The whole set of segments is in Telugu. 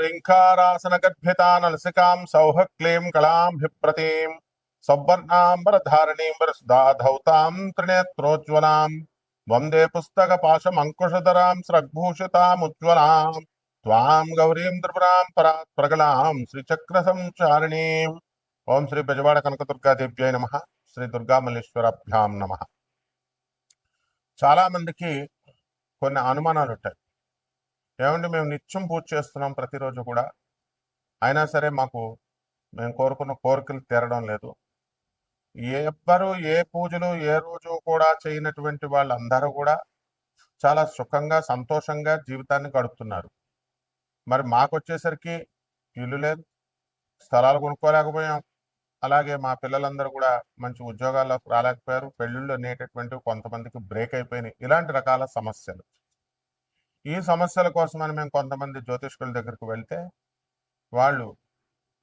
ह्रीङ्कारासनगद्भितानलसिकां सौहक्लीं कलाभिप्रतीं सौवर्णाम्बरधारिणीं वरसुधाधौतां त्रिनेत्रोज्ज्वलां वन्दे पुस्तकपाशमङ्कुशधरां स्रग्भूषितामुज्ज्वलां त्वां गौरीं त्रिपुरां परात्प्रगलां श्रीचक्रसंचारिणीम् ఓం శ్రీ బెజవాడ కనకదుర్గాదేవ్యై నమ. శ్రీ దుర్గామల్లేశ్వరాభ్యాం నమ. చాలా మందికి కొన్ని అనుమానాలు ఉంటాయి. ఏమంటే మేము నిత్యం పూజ చేస్తున్నాం ప్రతిరోజు కూడా, అయినా సరే మేము కోరుకున్న కోరికలు తీరడం లేదు. ఎవ్వరు ఏ పూజలు ఏ రోజు కూడా చేయనటువంటి వాళ్ళందరూ కూడా చాలా సుఖంగా సంతోషంగా జీవితాన్ని గడుపుతున్నారు. మరి మాకు వచ్చేసరికి ఇల్లు లేదు, స్థలాలు కొనుక్కోలేకపోయాం, అలాగే మా పిల్లలందరూ కూడా మంచి ఉద్యోగాల్లోకి రాలేకపోయారు, పెళ్ళిళ్ళు అనేటటువంటివి కొంతమందికి బ్రేక్ అయిపోయినాయి. ఇలాంటి రకాల సమస్యలు. ఈ సమస్యల కోసమని మేము కొంతమంది జ్యోతిష్కుల దగ్గరికి వెళ్తే వాళ్ళు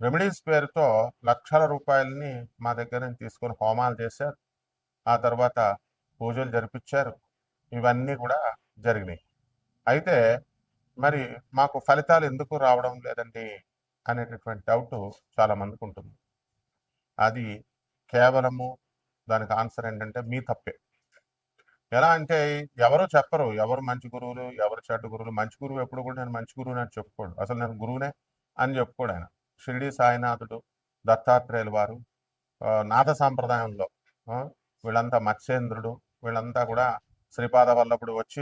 రెమెడీస్ పేరుతో లక్షల రూపాయలని మా దగ్గర నుంచి తీసుకొని హోమాలు చేశారు, ఆ తర్వాత పూజలు జరిపించారు. ఇవన్నీ కూడా జరిగినాయి. అయితే మరి మాకు ఫలితాలు ఎందుకు రావడం లేదండి అనేటటువంటి డౌట్ చాలా మందికి ఉంటుంది. అది కేవలము దానికి ఆన్సర్ ఏంటంటే మీ తప్పే. ఎలా అంటే ఎవరు చెప్పరు ఎవరు మంచి గురువులు ఎవరు చెడ్డ గురువులు. మంచి గురువు ఎప్పుడు కూడా నేను మంచి గురువుని అని చెప్పుకోడు, అసలు నేను గురువునే అని చెప్పుకోడు ఆయన. షిరిడి సాయినాథుడు, దత్తాత్రేయుల వారు, నాథ సాంప్రదాయంలో వీళ్ళంతా మత్స్యేంద్రుడు, వీళ్ళంతా కూడా శ్రీపాద వల్లభుడు వచ్చి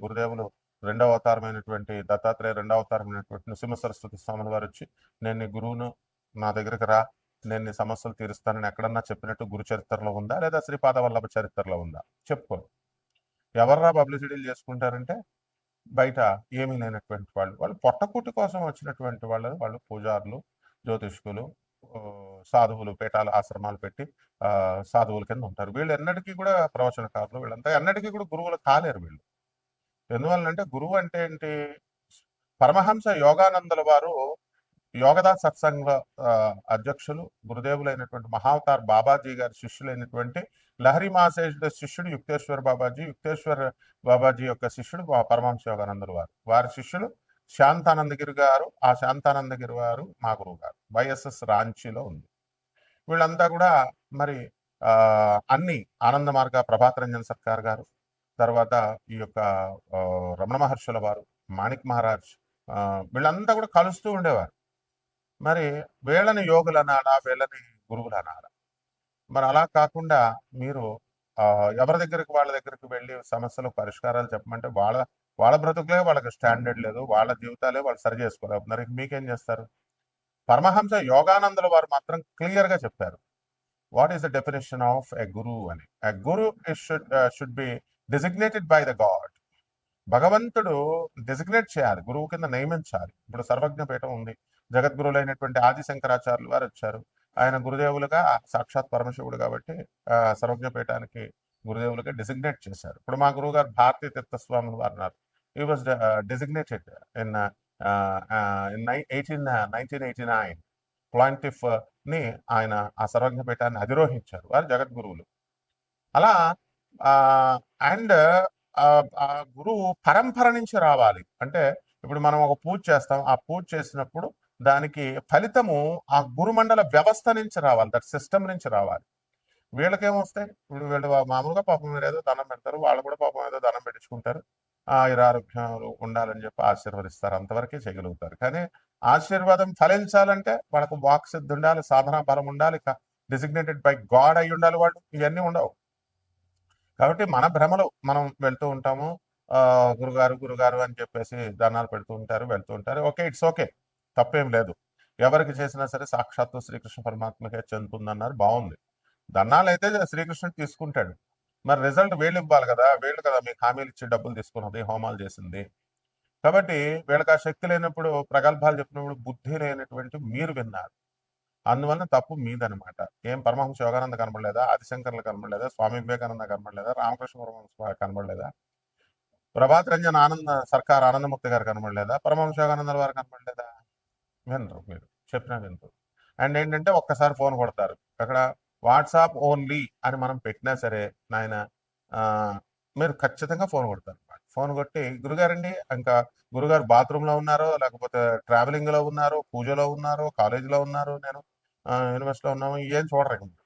గురుదేవులు రెండవ అవతారమైనటువంటి దత్తాత్రేయ రెండవ అవతారమైనటువంటి నృసింహ సరస్వతి స్వాముల వారు వచ్చి నేను నీ గురువును, నా దగ్గరికి రా, నేను నీ సమస్యలు తీరుస్తానని ఎక్కడన్నా చెప్పినట్టు గురు చరిత్రలో ఉందా, లేదా శ్రీపాద వల్లభ చరిత్రలో ఉందా? చెప్పుకోరు. ఎవర్రా పబ్లిసిటీలు చేసుకుంటారంటే బయట ఏమీ లేనటువంటి వాళ్ళు పొట్టకూటి కోసం వచ్చినటువంటి వాళ్ళు పూజారులు, జ్యోతిష్కులు, సాధువులు, పీఠాలు ఆశ్రమాలు పెట్టి సాధువుల కింద ఉంటారు. వీళ్ళు ఎన్నటికీ కూడా ప్రవచనకారులు, వీళ్ళంతా ఎన్నటికీ కూడా గురువులు కాలేరు వీళ్ళు. ఎందువల్లంటే గురువు అంటే ఏంటి? పరమహంస యోగానందుల వారు యోగదాస్ సత్సంగ అధ్యక్షులు, గురుదేవులైనటువంటి మహావతార్ బాబాజీ గారి శిష్యులైనటువంటి లహరి మహాశేషుడు శిష్యుడు యుక్తేశ్వర బాబాజీ, యుక్తేశ్వర బాబాజీ యొక్క శిష్యుడు పరమహంస యోగానందుల వారు, వారి శిష్యులు శాంతానందగిరి గారు. ఆ శాంతానందగిరి వారు మా గురువు గారు, వైఎస్ఎస్ రాంచీలో ఉంది. వీళ్ళంతా కూడా మరి అన్ని ఆనంద మార్గ ప్రభాత్ రంజన్ సర్కార్ గారు, తర్వాత ఈ యొక్క రమణ మహర్షుల వారు, మాణిక్ మహారాజ్, వీళ్ళంతా కూడా కలుస్తూ ఉండేవారు. మరి వీళ్ళని యోగులు అనాలా, వీళ్ళని గురువులు అనాలా? మరి అలా కాకుండా మీరు ఎవరి దగ్గరికి వాళ్ళ దగ్గరికి వెళ్ళి సమస్యలు పరిష్కారాలు చెప్పమంటే వాళ్ళ బ్రతుకులే వాళ్ళకి స్టాండర్డ్ లేదు, వాళ్ళ జీవితాలే వాళ్ళు సరి చేసుకోలేకపోతున్నారు. మీకేం చేస్తారు? పరమహంస యోగానందుల వారు మాత్రం క్లియర్గా చెప్పారు what is the definition of a guru అని. A guru should be designated by the God. భగవంతుడు డెసిగ్నేట్ చేయాలి, గురువు కింద నియమించాలి. ఇప్పుడు సర్వజ్ఞ పీఠం ఉంది, జగద్గురువులైనటువంటి ఆది శంకరాచార్యులు వారు వచ్చారు. ఆయన గురుదేవులుగా సాక్షాత్ పరమశివుడు కాబట్టి సర్వజ్ఞ పీఠానికి గురుదేవులుగా డెసిగ్నేట్ చేశారు. ఇప్పుడు మా గురువు గారు భారతీ తీర్థస్వాములు వారు ఉన్నారు. ఈ వాజ్ డెసిగ్నేటెడ్ ఇన్ 1989 ప్లాంటిఫ్ ని ఆయన ఆ సర్వజ్ఞ పీఠాన్ని అధిరోహించారు, వారు జగద్గురువులు. అలా అండ్ ఆ గురువు పరంపర నుంచి రావాలి. అంటే ఇప్పుడు మనం ఒక పూజ చేస్తాం, ఆ పూజ చేసినప్పుడు దానికి ఫలితము ఆ గురుమండల వ్యవస్థ నుంచి రావాలి, దట్ సిస్టమ్ నుంచి రావాలి. వీళ్ళకేమొస్తాయి? ఇప్పుడు వీళ్ళు మామూలుగా పాపం మీరు ఏదో దండం పెడతారు, వాళ్ళు కూడా పాపం ఏదో దండం పెట్టించుకుంటారు, ఆరోగ్యాలు ఉండాలని చెప్పి ఆశీర్వదిస్తారు, అంతవరకే చేయగలుగుతారు. కానీ ఆశీర్వాదం ఫలించాలంటే వాళ్ళకు వాక్ సిద్ధి ఉండాలి, సాధన బలం ఉండాలి, డిజిగ్నేటెడ్ బై గాడ్ అయి ఉండాలి వాళ్ళు. ఇవన్నీ ఉండవు. కాబట్టి మన భ్రమలు మనం వెళ్తూ ఉంటాము, గురుగారు అని చెప్పేసి దండాలు పెడుతూ ఉంటారు, వెళ్తూ ఉంటారు. ఓకే, ఇట్స్ ఓకే, తప్పేం లేదు. ఎవరికి చేసినా సరే సాక్షాత్తు శ్రీకృష్ణ పరమాత్మకే చెందుతుందన్నారు, బాగుంది. దండాలు అయితే శ్రీకృష్ణుడు తీసుకుంటాడు, మరి రిజల్ట్ వీళ్ళు ఇవ్వాలి కదా, వీళ్ళు కదా మీకు హామీలు ఇచ్చి డబ్బులు తీసుకున్నది, హోమాలు చేసింది. కాబట్టి వీళ్ళకి ఆ శక్తి లేనప్పుడు, ప్రగల్భాలు చెప్పినప్పుడు బుద్ధి లేనటువంటి మీరు విన్నారు, అందువల్ల తప్పు మీదనమాట. ఏం పరమహంస యోగానంద కనబడలేదా? ఆదిశంకర్లు కనబడలేదా? స్వామి వివేకానంద కనబడలేదా? రామకృష్ణ పరమహంస కనబడలేదా? ప్రభాత్ రంజన్ సర్కార్ ఆనందముక్తి గారు కనబడలేదా? పరమహంస యోగానంద వారు కనబడలేదా? వినరు, మీరు చెప్పినా వినరు. అండ్ ఏంటంటే ఒక్కసారి ఫోన్ కొడతారు, అక్కడ వాట్సాప్ ఓన్లీ అని మనం పెట్టినా సరే నాయన మీరు ఖచ్చితంగా ఫోన్ కొడతారు. ఫోన్ కొట్టి, గురుగారండి, ఇంకా గురుగారు బాత్రూంలో ఉన్నారో, లేకపోతే ట్రావెలింగ్లో ఉన్నారో, పూజలో ఉన్నారో, కాలేజీలో ఉన్నారు, నేను యూనివర్సిటీలో ఉన్నాము, ఏం చూడరు ఇంక.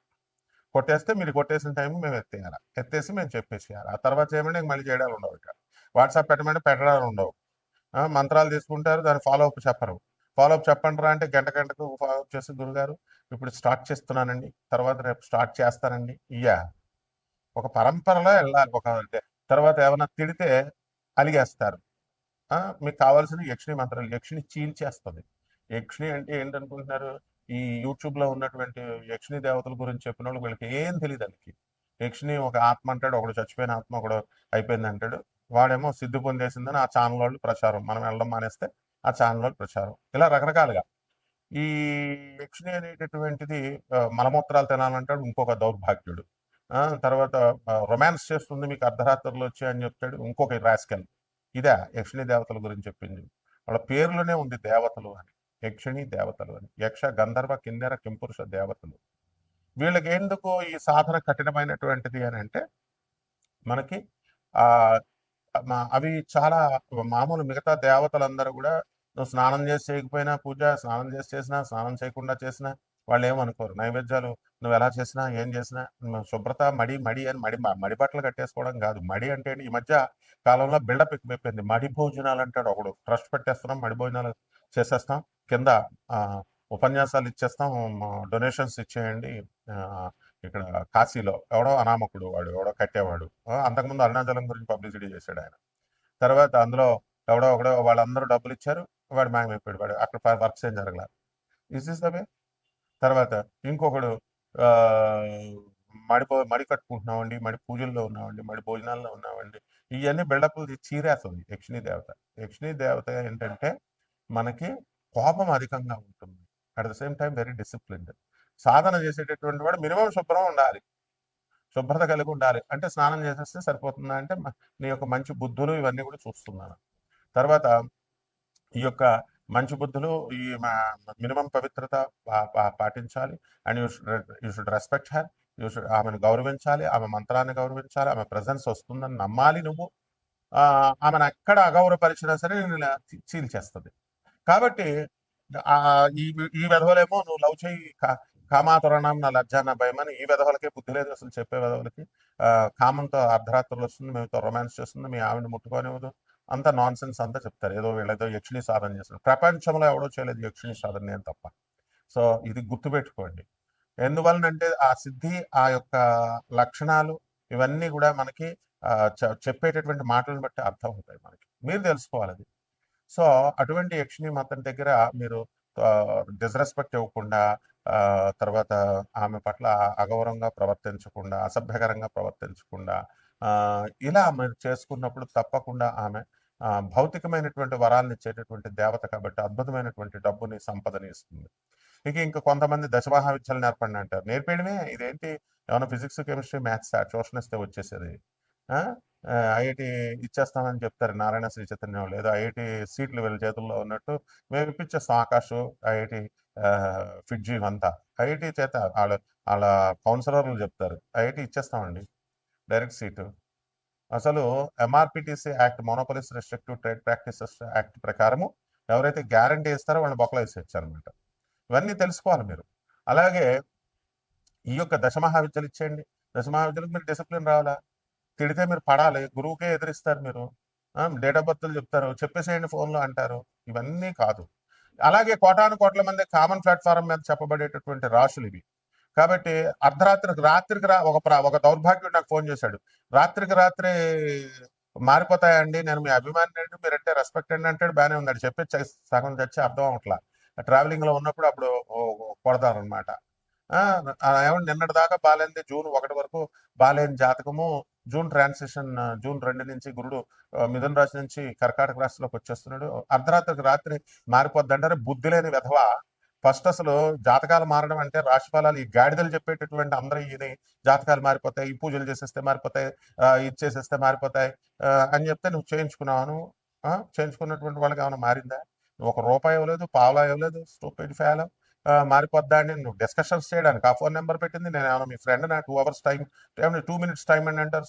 కొట్టేస్తే మీరు కొట్టేసిన టైం మేము ఎత్తేయాలి, ఎత్తేసి మేము చెప్పేసేయాలి. ఆ తర్వాత చేయమంటే ఇంక మళ్ళీ చేయడాలు ఉండవు. ఇక వాట్సాప్ పెట్టమంటే పెట్టడాలు ఉండవు. మంత్రాలు తీసుకుంటారు, దాని ఫాలో అప్ చెప్పరు. ఫాలో అప్ చెప్పండి రా అంటే గంట గంటకు ఫాలో అప్ చేసి, గురుగారు ఇప్పుడు స్టార్ట్ చేస్తున్నానండి, తర్వాత రేపు స్టార్ట్ చేస్తానండి. ఇయ్యా ఒక పరంపరలో వెళ్ళాలి. తర్వాత ఏమైనా తిడితే అలిగేస్తారు. మీకు కావాల్సిన యక్షిణి మంత్రాలు, యక్షిణి చీల్చేస్తుంది. యక్షిణి అంటే ఏంటనుకుంటున్నారు? ఈ యూట్యూబ్లో ఉన్నటువంటి యక్షిణి దేవతల గురించి చెప్పిన వాళ్ళు వీళ్ళకి ఏం తెలియదు. వాళ్ళకి యక్షిణి ఒక ఆత్మ అంటాడు, ఒకడు చచ్చిపోయిన ఆత్మ, ఒకడు అయిపోయింది అంటాడు. వాడేమో సిద్ధి పొందేసిందని ఆ ఛానల్ వాళ్ళు ప్రచారం, మనం వెళ్ళడం మానేస్తే ఆ ఛానల్ వాళ్ళు ప్రచారం, ఇలా రకరకాలుగా. ఈ యక్షిణి అనేటటువంటిది మలమూత్రాలు తినాలంటాడు ఇంకొక దౌర్భాగ్యుడు. తర్వాత రొమాన్స్ చేస్తుంది మీకు అర్ధరాత్రులు వచ్చి అని చెప్తాడు ఇంకొక రాస్కెల్. ఇదే యక్షిణి దేవతల గురించి చెప్పింది. వాళ్ళ పేర్లోనే ఉంది దేవతలు అని, యక్షిణి దేవతలు అని. యక్ష గంధర్వ కిన్నెర కింపురుష దేవతలు. వీళ్ళకి ఎందుకు ఈ సాధన కఠినమైనటువంటిది అని అంటే, మనకి ఆ అవి చాలా మామూలు. మిగతా దేవతలందరూ కూడా నువ్వు స్నానం చేసి చేయకపోయినా పూజ, స్నానం చేసి చేసినా, స్నానం చేయకుండా చేసినా వాళ్ళు ఏమనుకోరు. నైవేద్యాలు నువ్వు ఎలా చేసినా, ఏం చేసినా, శుభ్రత, మడి మడి అని, మడి బట్టలు కట్టేసుకోవడం కాదు. మడి అంటే ఈ మధ్య కాలంలో బిల్డప్ ఎక్కువైపోయింది. మడి భోజనాలు అంటాడు ఒకడు, ట్రస్ట్ పెట్టేస్తున్నాం, మడి భోజనాలు చేసేస్తాం, కింద ఆ, ఉపన్యాసాలు ఇచ్చేస్తాం, డొనేషన్స్ ఇచ్చేయండి. ఆ, ఇక్కడ కాశీలో ఎవడో అనామకుడు, వాడు ఎవడో కట్టేవాడు, అంతకుముందు అరుణాచలం గురించి పబ్లిసిటీ చేశాడు ఆయన. తర్వాత అందులో ఎవడో ఒకడో వాళ్ళందరూ డబ్బులు ఇచ్చారు, వాడు మాయమైపోయాడు, వాడు అక్కడ వర్క్స్ ఏం జరగలేదు. Is is the way. తర్వాత ఇంకొకడు ఆ, మడి కట్టుకుంటున్నామండి, మడి పూజల్లో ఉన్నామండి, మడి భోజనాల్లో ఉన్నామండి, ఇవన్నీ బిల్డప్లు చీరేస్తుంది యక్షిణీ దేవత. యక్షిణీ దేవత ఏంటంటే మనకి కోపం అధికంగా ఉంటుంది, at the same time very disciplined. సాధన చేసేటటువంటి వాడు మినిమం శుభ్రం ఉండాలి, శుభ్రత కలిగి ఉండాలి. అంటే స్నానం చేసేస్తే సరిపోతుందా అంటే, నీ యొక్క మంచి బుద్ధులు ఇవన్నీ కూడా చూస్తున్నాను. తర్వాత ఈ యొక్క మంచి బుద్ధులు, ఈ మినిమం పవిత్రత పాటించాలి. And you should respect her, ఆమెను గౌరవించాలి, ఆమె మంత్రాన్ని గౌరవించాలి, ఆమె ప్రజెన్స్ వస్తుందని నమ్మాలి నువ్వు. ఆమెను ఎక్కడ అగౌరవపరిచినా సరే నేను చీల్చేస్తుంది. కాబట్టి ఈ ఈ విధవలేమో నువ్వు లవ్ చేయి, కామాతురణం నా లజ్జా నా భయం అని, ఈ విధవలకే బుద్ధి లేదు అసలు, చెప్పే విధవలకి. కామంతో అర్ధరాత్రులు వస్తుంది, మేముతో రొమాన్స్ చేస్తుంది, మీ ఆవిడని ముట్టుకోనివ్వదు, అంతా నాన్ సెన్స్ అంతా చెప్తారు. ఏదో వీళ్ళేదో యక్షిణి సాధన చేస్తారు, ప్రపంచంలో ఎవడో చేయలేదు యక్షిణి సాధన, నేను తప్ప. సో ఇది గుర్తుపెట్టుకోండి. ఎందువలనంటే ఆ సిద్ధి, ఆ యొక్క లక్షణాలు ఇవన్నీ కూడా మనకి చెప్పేటటువంటి మాటలను బట్టి అర్థం అవుతాయి మనకి, మీరు తెలుసుకోవాలి అది. సో అటువంటి యక్షిణి మతం దగ్గర మీరు డిస్రెస్పెక్ట్ ఇవ్వకుండా, తర్వాత ఆమె పట్ల అగౌరవంగా ప్రవర్తించకుండా, అసభ్యకరంగా ప్రవర్తించకుండా, ఇలా మీరు చేసుకున్నప్పుడు తప్పకుండా ఆమె భౌతికమైనటువంటి వరాలను ఇచ్చేటటువంటి దేవత కాబట్టి అద్భుతమైనటువంటి డబ్బుని, సంపదని ఇస్తుంది. ఇంకా కొంతమంది దశమహావిద్యలు నేర్పండి అంటారు. నేర్పేయడమే ఇదేంటి, ఏమైనా ఫిజిక్స్, కెమిస్ట్రీ, మ్యాథ్స్ ట్యూషన్ ఇస్తే వచ్చేసేది. ఐఐటి ఇచ్చేస్తామని చెప్తారు నారాయణ శ్రీ చైతన్య వాళ్ళు, ఏదో ఐఐటి సీట్లు వీళ్ళ చేతుల్లో ఉన్నట్టు మేము ఇప్పించేస్తాం. ఆకాష్, ఐఐటి ఫిడ్జీ అంతా ఐఐటి చేత వాళ్ళ వాళ్ళ కౌన్సిలర్లు చెప్తారు ఐఐటి ఇచ్చేస్తామండి డైరెక్ట్ సీటు. అసలు MRPTC act, monopolies restrictive trade practices act ప్రకారము ఎవరైతే గ్యారంటీ ఇస్తారో వాళ్ళని బొక్కలు వేసేయచ్చు అనమాట. ఇవన్నీ తెలుసుకోవాలి మీరు. అలాగే ఈ యొక్క దశమహావిద్యలు ఇచ్చేయండి. దశమహావిద్యలకు మీరు డిసిప్లిన్ రావాలా, తిడితే మీరు పడాలి, గురువుకే ఎదిరిస్తారు మీరు, డేట్ ఆఫ్ బర్త్లు చెప్తారు, చెప్పేసేయండి ఫోన్లో అంటారు. ఇవన్నీ కాదు. అలాగే కోటాను కోట్ల మంది కామన్ ప్లాట్ఫారం మీద చెప్పబడేటటువంటి రాశులు ఇవి. కాబట్టి రాత్రికి ఒక దౌర్భాగ్యుడు నాకు ఫోన్ చేశాడు, రాత్రికి రాత్రే మారిపోతాయండి, నేను మీ అభిమాని అండి, మీరంటే రెస్పెక్ట్ అండి అంటాడు. బాగానే ఉన్నాడు, చెప్పి సగం చచ్చి అర్థం అవట్లా. ట్రావెలింగ్ లో ఉన్నప్పుడు అప్పుడు కొడతారు అనమాట. ఏమంటే నిన్నటి దాకా బాలేంది, జూన్ 1 వరకు బాలేని జాతకము, జూన్ ట్రాన్సిషన్, జూన్ 2 నుంచి గురుడు మిథున రాశి నుంచి కర్కాటక రాశిలోకి వచ్చేస్తున్నాడు, అర్ధరాత్రికి రాత్రి మారిపోద్ది అంటారు. బుద్ధి లేని విధవ. ఫస్ట్ అసలు జాతకాలు మారడం అంటే రాశి ఫలాలు, ఈ గాడిదలు చెప్పేటటువంటి అందరూ ఇది జాతకాలు మారిపోతాయి, ఈ పూజలు చేసేస్తే మారిపోతాయి, ఇది చేసేస్తే మారిపోతాయి అని చెప్తే నువ్వు చేయించుకున్నావు. చేయించుకున్నటువంటి వాళ్ళకి ఏమైనా మారిందా? నువ్వు ₹1 ఇవ్వలేదు, పావలా ఇవ్వలేదు, స్టూపిడ్ ఫెలో. మారిపోద్దా అని నువ్వు డిస్కషన్స్ చేయడానికి ఆ ఫోన్ నెంబర్ పెట్టింది. నేను ఏమైనా మీ ఫ్రెండ్, నా 2 hours టైం, 2 minutes టైం అని అంటారు.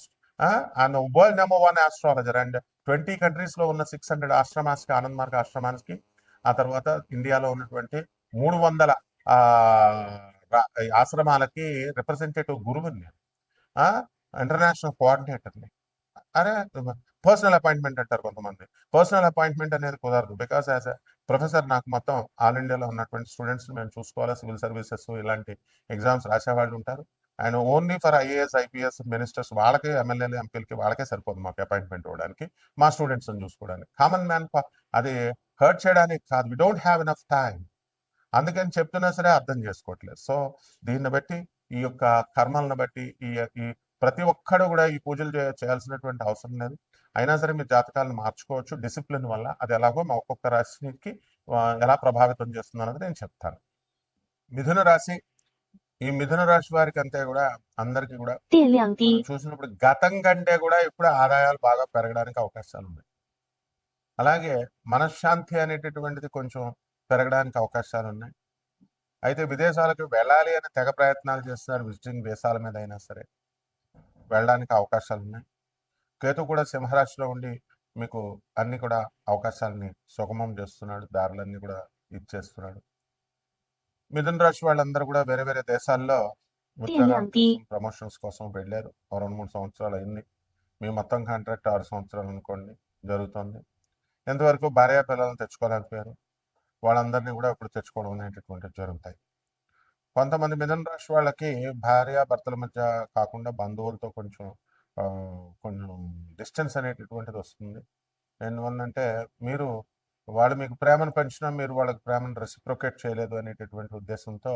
And world number 1 astrologer and 20 కంట్రీస్లో ఉన్న 600 ఆశ్రమాస్కి, ఆనంద్ మార్గ ఆశ్రమానికి, ఆ తర్వాత ఇండియాలో ఉన్నటువంటి 300 ఆ, ఆశ్రమాలకి రిప్రజెంటేటివ్ గురువుని నేను, ఇంటర్నేషనల్ కోఆర్డినేటర్ని. అరే, పర్సనల్ అపాయింట్మెంట్ అంటారు కొంతమంది. పర్సనల్ అపాయింట్మెంట్ అనేది కుదరదు. బికాస్ యాజ్ ఎ ప్రొఫెసర్ నాకు మొత్తం ఆల్ ఇండియాలో ఉన్నటువంటి స్టూడెంట్స్ని మేము చూసుకోవాలి. సివిల్ సర్వీసెస్ ఇలాంటి ఎగ్జామ్స్ రాసేవాళ్ళు ఉంటారు. And only for IAS, IPS, ministers వాళ్ళకి, ఎమ్మెల్యేలు, ఎంపీలకి వాళ్ళకే సరిపోదు మాకు అపాయింట్మెంట్ ఇవ్వడానికి, మా స్టూడెంట్స్ని చూసుకోవడానికి. కామన్ మ్యాన్ అది హర్ట్ చేయడానికి కాదు. We don't have enough time. అందుకని చెప్తున్నా సరే అర్థం చేసుకోవట్లేదు. సో దీన్ని బట్టి, ఈ యొక్క కర్మలను బట్టి, ఈ ఈ ప్రతి ఒక్కడు కూడా ఈ పూజలు చేయాల్సినటువంటి అవసరం లేదు. అయినా సరే మీ జాతకాలను మార్చుకోవచ్చు డిసిప్లిన్ వల్ల. అది ఎలాగో మా ఒక్కొక్క రాశికి ఎలా ప్రభావితం చేస్తుంది అన్నది నేను చెప్తాను. మిథున రాశి, ఈ మిథున రాశి వారికి అంతే కూడా, అందరికీ కూడా మనం చూసినప్పుడు గతం కంటే కూడా ఇప్పుడు ఆదాయాలు బాగా పెరగడానికి అవకాశాలు ఉన్నాయి. అలాగే మనశ్శాంతి అనేటటువంటిది కొంచెం పెరగడానికి అవకాశాలు ఉన్నాయి. అయితే విదేశాలకు వెళ్ళాలి అని తెగ ప్రయత్నాలు చేస్తున్నారు. విజిటింగ్ దేశాల మీద అయినా సరే వెళ్ళడానికి అవకాశాలు ఉన్నాయి. కేతు కూడా సింహరాశిలో ఉండి మీకు అన్ని కూడా అవకాశాలని సుగమం చేస్తున్నాడు. దారులన్నీ కూడా ఇచ్చేస్తున్నాడు. మిథున రాశి వాళ్ళందరూ కూడా వేరే వేరే దేశాల్లో ఉద్యోగాల కోసం, ప్రమోషన్స్ కోసం వెళ్ళారు. 2-3 సంవత్సరాలు అయింది. మీ మొత్తం కాంట్రాక్ట్ 6 సంవత్సరాలు అనుకోండి జరుగుతుంది. ఎంతవరకు భార్య పిల్లలను తెచ్చుకోలేకపోయారు, వాళ్ళందరినీ కూడా ఇప్పుడు తెచ్చుకోవడం అనేటటువంటివి జరుగుతాయి. కొంతమంది మిథున రాశి వాళ్ళకి భార్య భర్తల మధ్య కాకుండా బంధువులతో కొంచెం కొంచెం డిస్టెన్స్ అనేటటువంటిది వస్తుంది. ఎందువల్లంటే వాళ్ళు మీకు ప్రేమను పెంచినా మీరు వాళ్ళకి ప్రేమను రెసిప్రొకేట్ చేయలేదు అనేటటువంటి ఉద్దేశంతో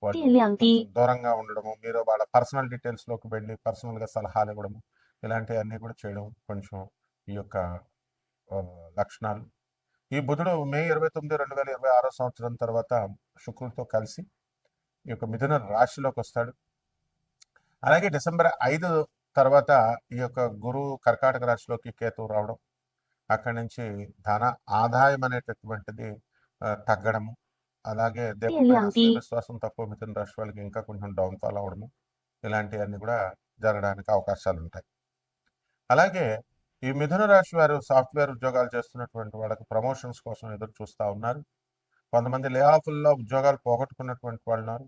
వాళ్ళు కొంచెం దూరంగా ఉండడము, మీరు వాళ్ళ పర్సనల్ డీటెయిల్స్లోకి వెళ్ళి పర్సనల్గా సలహాలు ఇవ్వడము, ఇలాంటివన్నీ కూడా చేయడం కొంచెం ఈ యొక్క లక్షణాలు. ఈ బుధుడు మే 29, 2026 సంవత్సరం తర్వాత శుక్రుడితో కలిసి ఈ యొక్క మిథున రాశిలోకి వస్తాడు. అలాగే డిసెంబర్ 5 తర్వాత ఈ యొక్క గురువు కర్కాటక రాశిలోకి కేతువు రావడం, అక్కడి నుంచి ధన ఆదాయం అనేటటువంటిది తగ్గడము, అలాగే దేవుడిపైన విశ్వాసం తక్కువ మిథున రాశి వాళ్ళకి ఇంకా కొంచెం డౌన్ఫాల్ అవ్వడము, ఇలాంటివన్నీ కూడా జరగడానికి అవకాశాలు ఉంటాయి. అలాగే ఈ మిథున రాశి వారు సాఫ్ట్వేర్ ఉద్యోగాలు చేస్తున్నటువంటి వాళ్ళకి ప్రమోషన్స్ కోసం ఎదురు చూస్తూ ఉన్నారు. కొంతమంది లే ఆఫ్ల్లో ఉద్యోగాలు పోగొట్టుకున్నటువంటి వాళ్ళు ఉన్నారు.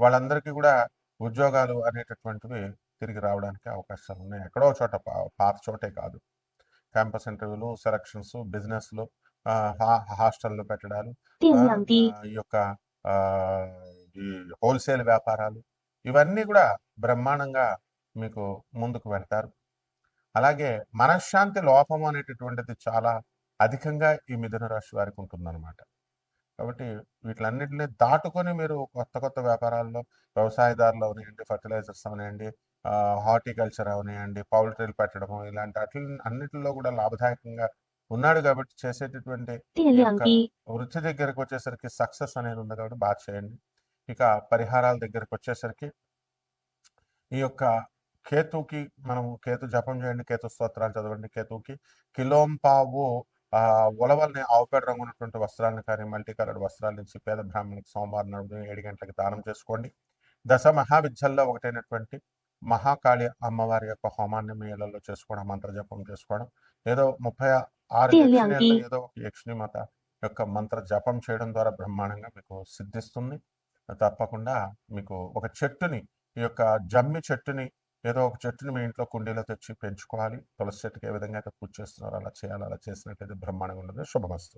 వాళ్ళందరికీ కూడా ఉద్యోగాలు అనేటటువంటివి తిరిగి రావడానికి అవకాశాలు ఉన్నాయి. ఎక్కడో చోట, పాత చోటే కాదు. క్యాంపస్ ఇంటర్వ్యూలు, సెలక్షన్స్, బిజినెస్లు, హాస్టల్లో పెట్టడాలు, ఈ యొక్క ఈ హోల్సేల్ వ్యాపారాలు, ఇవన్నీ కూడా బ్రహ్మాండంగా మీకు ముందుకు వెళ్తారు. అలాగే మనశ్శాంతి లోపం అనేటటువంటిది చాలా అధికంగా ఈ మిథున రాశి వారికి ఉంటుందన్నమాట. కాబట్టి వీటిలన్నింటినీ దాటుకొని మీరు కొత్త వ్యాపారాల్లో, వ్యవసాయదారులు అవనివ్వండి, ఫర్టిలైజర్స్ అవనివ్వండి, హార్టికల్చర్ అవనివ్వండి, పౌల్ట్రీలు పెట్టడము, ఇలాంటి అన్నిటిలో కూడా లాభదాయకంగా ఉన్నాడు. కాబట్టి చేసేటటువంటి వృత్తి దగ్గరకు వచ్చేసరికి సక్సెస్ అనేది ఉంది. కాబట్టి బాగా చేయండి. ఇక పరిహారాల దగ్గరకు వచ్చేసరికి ఈ యొక్క కేతుకి మనం కేతు జపం చేయండి, కేతు స్తోత్రాలు చదవండి. కేతుకి కిలోంపావు ఉలవల్ని ఆవుపేడ రంగు ఉన్నటువంటి వస్త్రాలను కానీ, మల్టీ కలర్డ్ వస్త్రాలు నుంచి పేద బ్రాహ్మణులకు సోమవారం నాడు 7 గంటలకు దానం చేసుకోండి. దశ మహావిద్యల్లో ఒకటైనటువంటి మహాకాళి అమ్మవారి యొక్క హోమాన్ని మీ ఇళ్లలో చేసుకోవడం, మంత్ర జపం చేసుకోవడం, ఏదో 36 యక్షిణీల్లో ఏదో ఒక యక్షిణి మాత యొక్క మంత్ర జపం చేయడం ద్వారా బ్రహ్మాండంగా మీకు సిద్ధిస్తుంది. తప్పకుండా మీకు ఒక చెట్టుని, ఈ యొక్క జమ్మి చెట్టుని, ఏదో ఒక చెట్టుని మీ ఇంట్లో కుండీలో తెచ్చి పెంచుకోవాలి. తులసి చెట్టుకి ఏ విధంగా అయితే పూజ చేస్తున్నారో అలా చేయాలి. అలా చేసినట్లయితే బ్రహ్మాండంగా ఉండదు. శుభమస్తు.